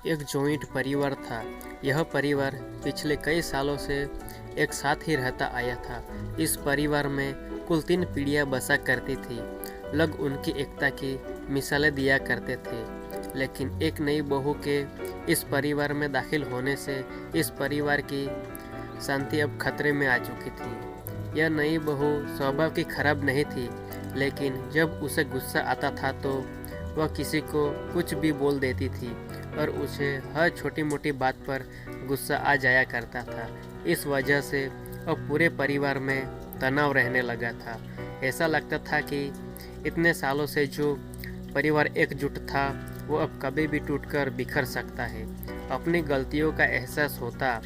एक जॉइंट परिवार था। यह परिवार पिछले कई सालों से एक साथ ही रहता आया था। इस परिवार में कुल 3 पीढ़ियां बसा करती थी। लोग उनकी एकता की मिसालें दिया करते थे, लेकिन एक नई बहू के इस परिवार में दाखिल होने से इस परिवार की शांति अब खतरे में आ चुकी थी। यह नई बहू स्वभाव की खराब नहीं थी, लेकिन जब उसे गुस्सा आता था तो वह किसी को कुछ भी बोल देती थी और उसे हर छोटी मोटी बात पर गुस्सा आ जाया करता था। इस वजह से अब पूरे परिवार में तनाव रहने लगा था। ऐसा लगता था कि इतने सालों से जो परिवार एकजुट था वो अब कभी भी टूटकर बिखर सकता है। अपनी गलतियों का एहसास होता,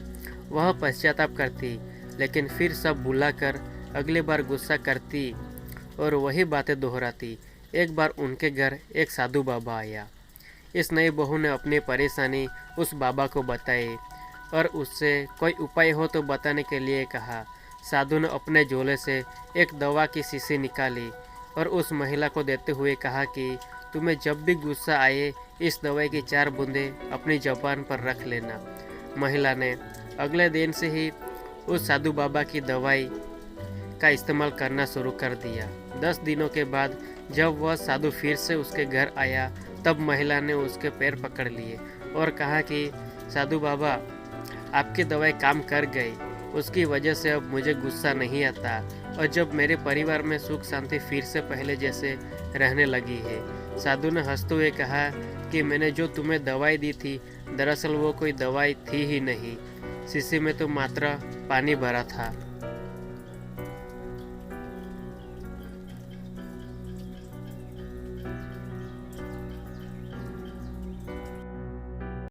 वह पश्चाताप करती, लेकिन फिर सब भुलाकर अगली बार गुस्सा करती और वही बातें दोहराती। एक बार उनके घर एक साधु बाबा आया। इस नई बहू ने अपनी परेशानी उस बाबा को बताई और उससे कोई उपाय हो तो बताने के लिए कहा। साधु ने अपने झोले से एक दवा की शीशी निकाली और उस महिला को देते हुए कहा कि तुम्हें जब भी गुस्सा आए इस दवाई की 4 बूंदें अपनी ज़बान पर रख लेना। महिला ने अगले दिन से ही उस साधु बाबा की दवाई का इस्तेमाल करना शुरू कर दिया। 10 दिनों के बाद जब वह साधु फिर से उसके घर आया, तब महिला ने उसके पैर पकड़ लिए और कहा कि साधु बाबा, आपकी दवाई काम कर गई। उसकी वजह से अब मुझे गुस्सा नहीं आता और जब मेरे परिवार में सुख शांति फिर से पहले जैसे रहने लगी है। साधु ने हंसते हुए कहा कि मैंने जो तुम्हें दवाई दी थी, दरअसल वो कोई दवाई थी ही नहीं। शीशी में तो मात्र पानी भरा था।